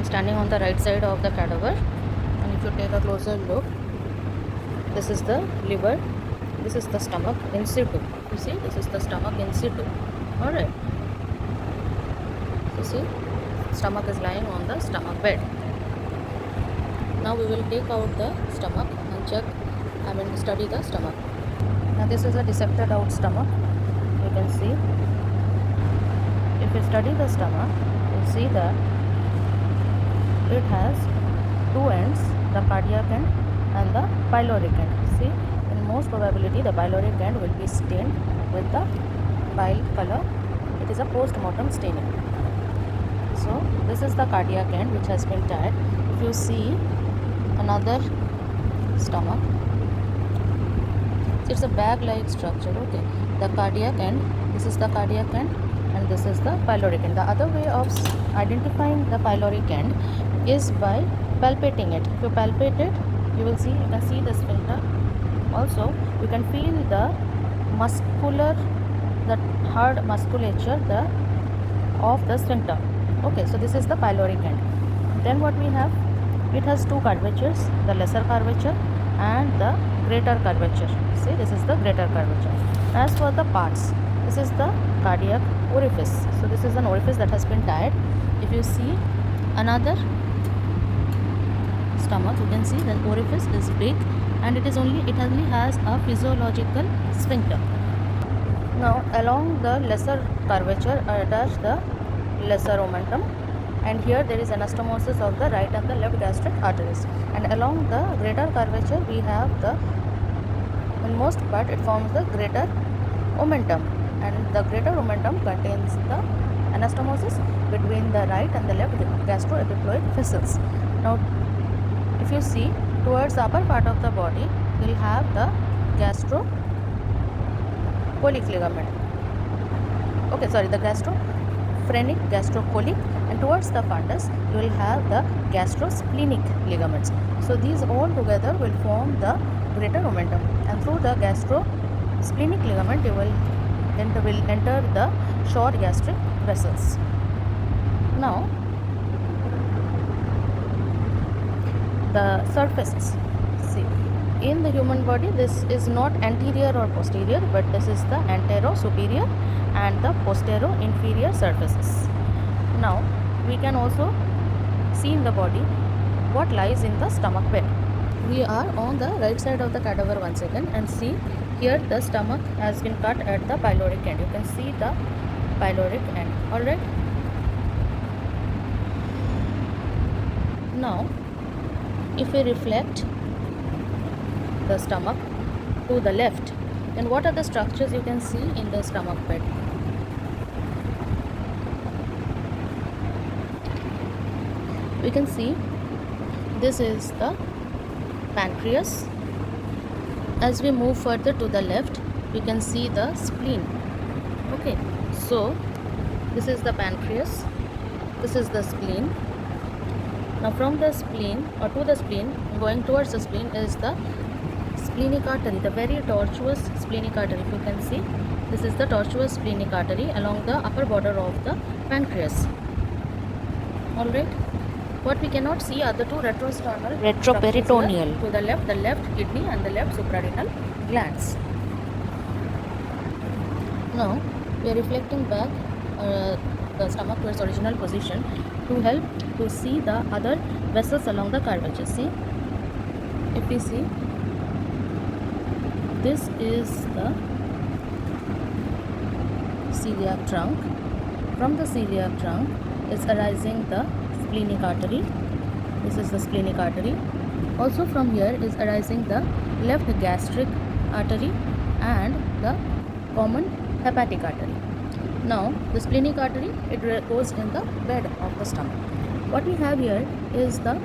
standing on the right side of the cadaver, and if you take a closer look, this is the liver, this is the stomach in situ. You see, this is the stomach in situ. Alright, you see, stomach is lying on the stomach bed. Now we will take out the stomach and study the stomach. Now this is a dissected out stomach. You can see, if you study the stomach, you see that it has two ends, the cardiac end and the pyloric end. See, in most probability the pyloric end will be stained with the bile color. It is a post-mortem staining. So this is the cardiac end which has been tied. If you see another stomach, it's a bag-like structure. Okay, the cardiac end, this is the cardiac end and this is the pyloric end. The other way of identifying the pyloric end is by palpating it. If you palpate it, you can see the sphincter. Also, you can feel the hard musculature of the sphincter. Okay, so this is the pyloric end. Then what we have, it has two curvatures, the lesser curvature and the greater curvature. See, this is the greater curvature. As for the parts, this is the cardiac orifice. So this is an orifice that has been tied. If you see another stomach, you can see the orifice is big and it only has a physiological sphincter. Now along the lesser curvature are attached the lesser omentum, and here there is anastomosis of the right and the left gastric arteries, and along the greater curvature we have in most part it forms the greater omentum, and the greater omentum contains the anastomosis between the right and the left gastroepiploid vessels. Now if you see towards the upper part of the body, you will have the gastrocolic ligament. Okay, sorry, the gastrophrenic, gastrocolic, and towards the fundus you will have the gastrosplenic ligaments. So these all together will form the greater omentum, and through the gastrosplenic ligament you will enter the short gastric vessels. Now the surfaces. See, in the human body this is not anterior or posterior, but this is the antero-superior and the postero-inferior surfaces. Now we can also see in the body what lies in the stomach bed. We are on the right side of the cadaver once again, and see here the stomach has been cut at the pyloric end. You can see the pyloric end. Alright, now if we reflect the stomach to the left, then what are the structures you can see in the stomach bed? We can see this is the pancreas. As we move further to the left, we can see the spleen. Okay, so this is the pancreas, this is the spleen. Now from the spleen or to the spleen, going towards the spleen is the splenic artery, the very tortuous splenic artery. If you can see, this is the tortuous splenic artery along the upper border of the pancreas. Alright, what we cannot see are the two retroperitoneal. To the left kidney and the left suprarenal glands. Now we are reflecting back the stomach to its original position to help to see the other vessels along the curvature. See, if we see, this is the celiac trunk. From the celiac trunk is arising the splenic artery. This is the splenic artery. Also from here is arising the left gastric artery and the common hepatic artery. Now the splenic artery, it goes in the bed of the stomach. What we have here is the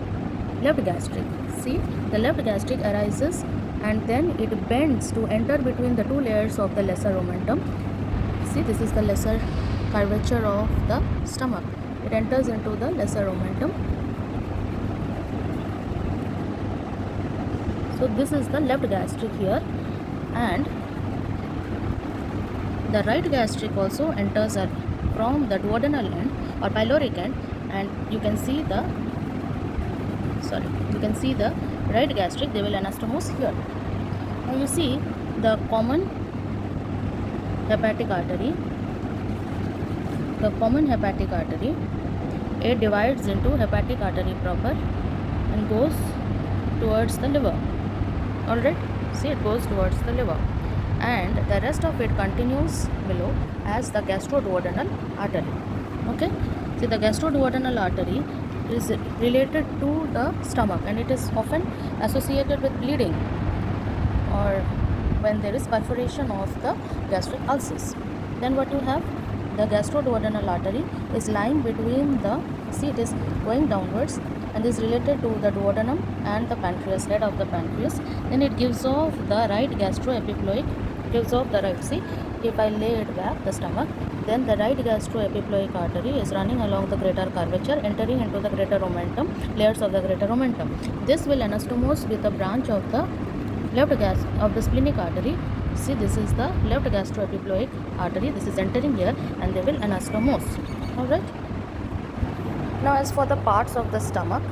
left gastric. See, the left gastric arises and then it bends to enter between the two layers of the lesser omentum. See, this is the lesser curvature of the stomach. It enters into the lesser omentum. So this is the left gastric here, and the right gastric also enters from the duodenal end or pyloric end, and you can see the you can see the right gastric, they will anastomose here. Now you see the common hepatic artery. The common hepatic artery, it divides into hepatic artery proper and goes towards the liver. Alright, see, it goes towards the liver, and the rest of it continues below as the gastroduodenal artery. Okay, see, the gastroduodenal artery is related to the stomach, and it is often associated with bleeding or when there is perforation of the gastric ulcers. Then what you have, the gastroduodenal artery is lying between the, see, it is going downwards and is related to the duodenum and the pancreas, head of the pancreas. Then it gives off the right gastroepiploic, gives off the right, see, if I lay it back, the stomach, then the right gastroepiploic artery is running along the greater curvature, entering into the greater omentum, layers of the greater omentum. This will anastomose with a branch of the left of the splenic artery. See, this is the left gastroepiploic artery, this is entering here, and they will anastomose. Alright. Now as for the parts of the stomach,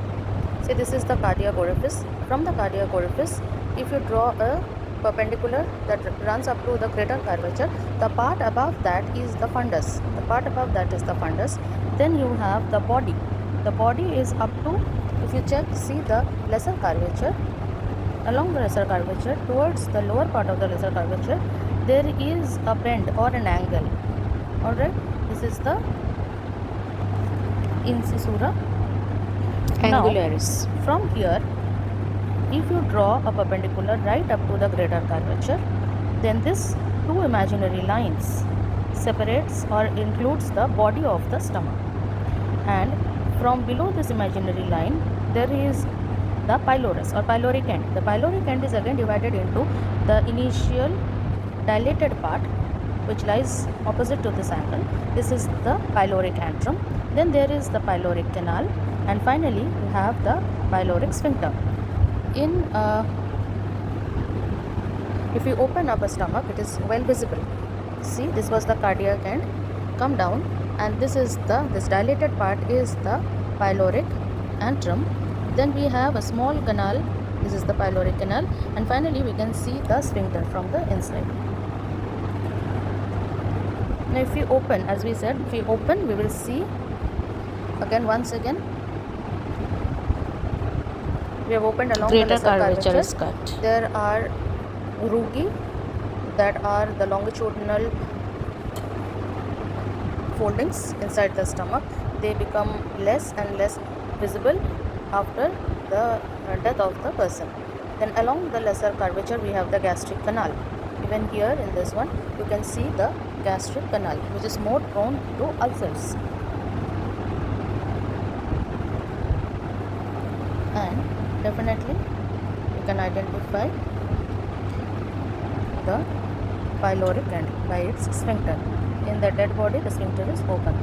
see, this is the cardiac orifice. From the cardiac orifice, if you draw a perpendicular that runs up to the greater curvature, the part above that is the fundus. The part above that is the fundus. Then you have the body. The body is up to, if you check, see the lesser curvature. Along the lesser curvature towards the lower part of the lesser curvature, there is a bend or an angle. Alright, this is the incisura angularis. Now, from here, if you draw a perpendicular right up to the greater curvature, then this two imaginary lines separates or includes the body of the stomach, and from below this imaginary line there is the pylorus or pyloric end. The pyloric end is again divided into the initial dilated part which lies opposite to this angle. This is the pyloric antrum. Then there is the pyloric canal, and finally you have the pyloric sphincter. If you open up a stomach, it is well visible. See, this was the cardiac end, come down, and this dilated part is the pyloric antrum. Then we have a small canal, this is the pyloric canal, and finally we can see the sphincter from the inside. Now if we open, as we said, if we open, we will see again, once again, we have opened along greater the lesser curvature is cut. There are rugae, that are the longitudinal foldings inside the stomach. They become less and less visible after the death of the person. Then along the lesser curvature we have the gastric canal. Even here in this one you can see the gastric canal, which is more prone to ulcers. And definitely you can identify the pyloric end by its sphincter. In the dead body, the sphincter is open.